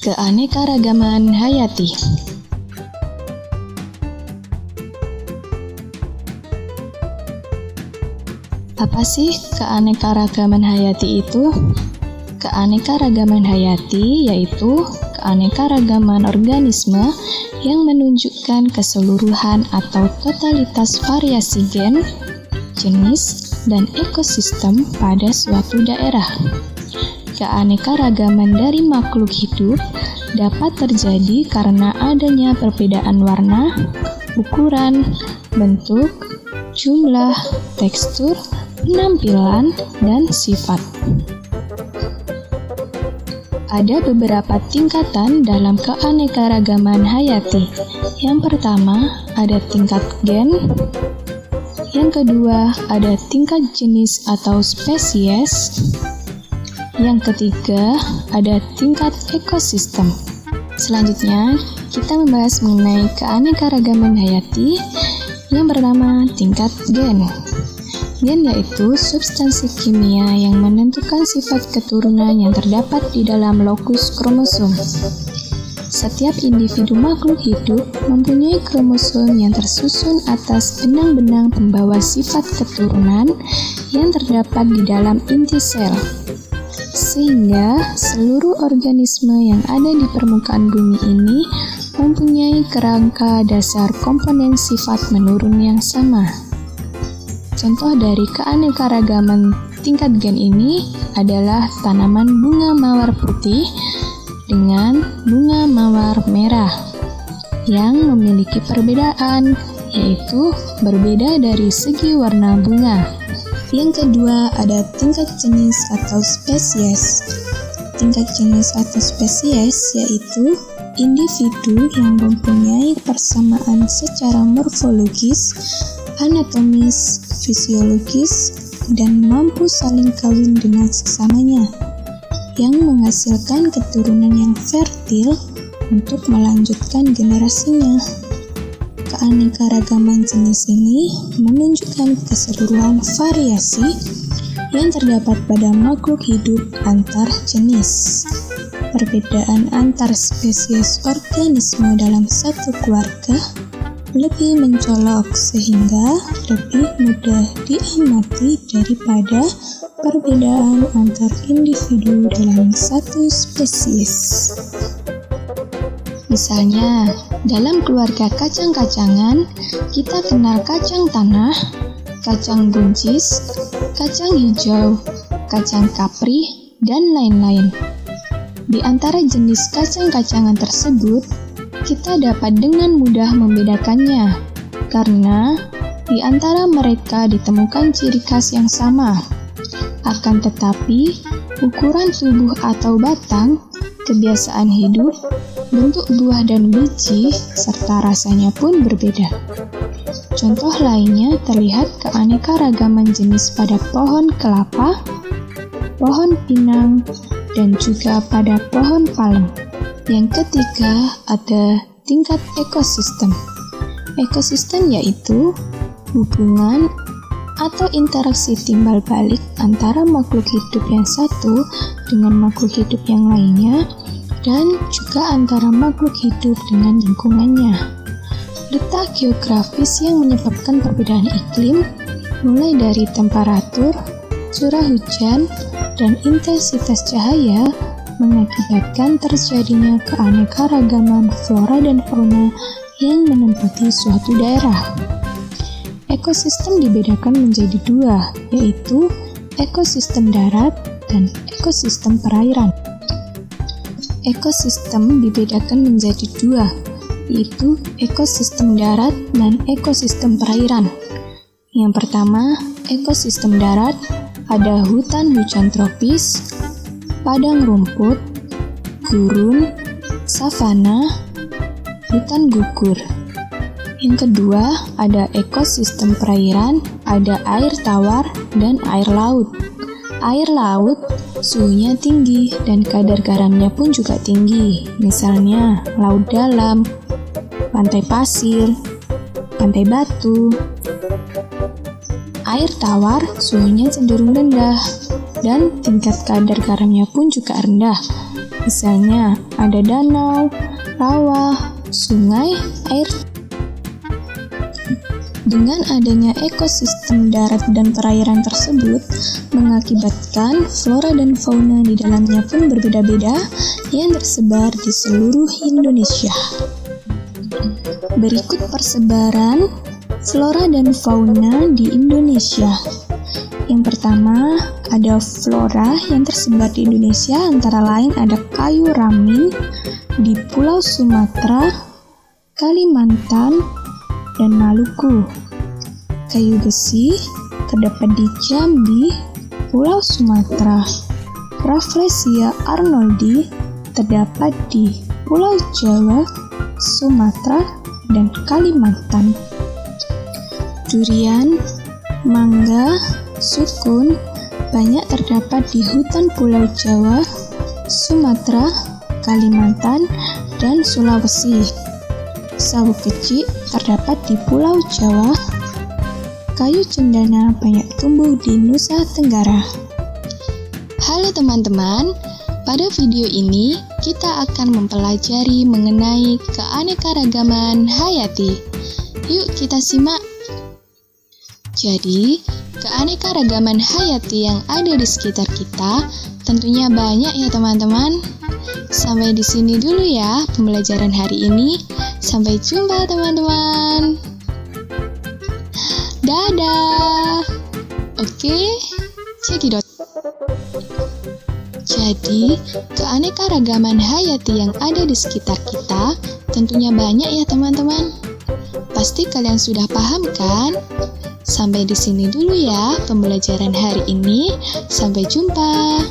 Keanekaragaman hayati. Apa sih keanekaragaman hayati itu? Keanekaragaman hayati yaitu keanekaragaman organisme yang menunjukkan keseluruhan atau totalitas variasi gen, jenis, dan ekosistem pada suatu daerah. Keanekaragaman dari makhluk hidup dapat terjadi karena adanya perbedaan warna, ukuran, bentuk, jumlah, tekstur, penampilan, dan sifat. Ada beberapa tingkatan dalam keanekaragaman hayati. Yang pertama, ada tingkat gen. Yang kedua, ada tingkat jenis atau spesies. Yang ketiga, ada tingkat ekosistem. Selanjutnya, kita membahas mengenai keanekaragaman hayati. Yang pertama, tingkat gen. Gen yaitu substansi kimia yang menentukan sifat keturunan yang terdapat di dalam lokus kromosom. Setiap individu makhluk hidup mempunyai kromosom yang tersusun atas benang-benang pembawa sifat keturunan yang terdapat di dalam inti sel. Sehingga seluruh organisme yang ada di permukaan bumi ini mempunyai kerangka dasar komponen sifat menurun yang sama. Contoh dari keanekaragaman tingkat gen ini adalah tanaman bunga mawar putih dengan bunga mawar merah yang memiliki perbedaan, yaitu berbeda dari segi warna bunga. Yang kedua, ada tingkat jenis atau spesies. Tingkat jenis atau spesies yaitu individu yang mempunyai persamaan secara morfologis, anatomis, fisiologis, dan mampu saling kawin dengan sesamanya, yang menghasilkan keturunan yang fertil untuk melanjutkan generasinya. Keanekaragaman jenis ini menunjukkan keseluruhan variasi yang terdapat pada makhluk hidup antar jenis. Perbedaan antar spesies organisme dalam satu keluarga lebih mencolok sehingga lebih mudah diamati daripada perbedaan antar individu dalam satu spesies. Misalnya, dalam keluarga kacang-kacangan, kita kenal kacang tanah, kacang buncis, kacang hijau, kacang kapri, dan lain-lain. Di antara jenis kacang-kacangan tersebut, kita dapat dengan mudah membedakannya, karena di antara mereka ditemukan ciri khas yang sama. Akan tetapi, ukuran tubuh atau batang, kebiasaan hidup, bentuk buah dan biji, serta rasanya pun berbeda. Contoh lainnya terlihat keanekaragaman jenis pada pohon kelapa, pohon pinang, dan juga pada pohon palem. Yang ketiga, ada tingkat ekosistem. Ekosistem yaitu hubungan atau interaksi timbal balik antara makhluk hidup yang satu dengan makhluk hidup yang lainnya, dan juga antara makhluk hidup dengan lingkungannya. Letak geografis yang menyebabkan perbedaan iklim, mulai dari temperatur, curah hujan, dan intensitas cahaya, mengakibatkan terjadinya keanekaragaman flora dan fauna yang menempati suatu daerah. Ekosistem dibedakan menjadi dua, yaitu ekosistem darat dan ekosistem perairan. Ekosistem dibedakan menjadi dua, yaitu ekosistem darat dan ekosistem perairan. Yang pertama, ekosistem darat ada hutan hujan tropis, padang rumput, gurun, savana, hutan gugur. Yang kedua, ada ekosistem perairan, ada air tawar dan air laut. Air laut suhunya tinggi dan kadar garamnya pun juga tinggi. Misalnya, laut dalam, pantai pasir, pantai batu. Air tawar suhunya cenderung rendah dan tingkat kadar garamnya pun juga rendah. Misalnya, ada danau, rawa, sungai, air. Dengan adanya ekosistem darat dan perairan tersebut, mengakibatkan flora dan fauna di dalamnya pun berbeda-beda yang tersebar di seluruh Indonesia. Berikut persebaran flora dan fauna di Indonesia. Yang pertama, ada flora yang tersebar di Indonesia, antara lain ada kayu ramin di Pulau Sumatera, Kalimantan, dan Maluku. Kayu besi terdapat di Jambi, Pulau Sumatera. Rafflesia arnoldi terdapat di Pulau Jawa, Sumatera, dan Kalimantan. Durian, mangga, sukun banyak terdapat di hutan Pulau Jawa, Sumatera, Kalimantan, dan Sulawesi. Sawo kecik terdapat di Pulau Jawa. Kayu cendana banyak tumbuh di Nusa Tenggara. Halo teman-teman, pada video ini kita akan mempelajari mengenai keanekaragaman hayati. Yuk kita simak. Jadi, keanekaragaman hayati yang ada di sekitar kita tentunya banyak ya teman-teman. Sampai di sini dulu ya pembelajaran hari ini. Sampai jumpa teman-teman. Dadah. Oke, cekidot. Jadi, keanekaragaman hayati yang ada di sekitar kita tentunya banyak ya teman-teman. Pasti kalian sudah paham kan? Sampai di sini dulu ya pembelajaran hari ini. Sampai jumpa.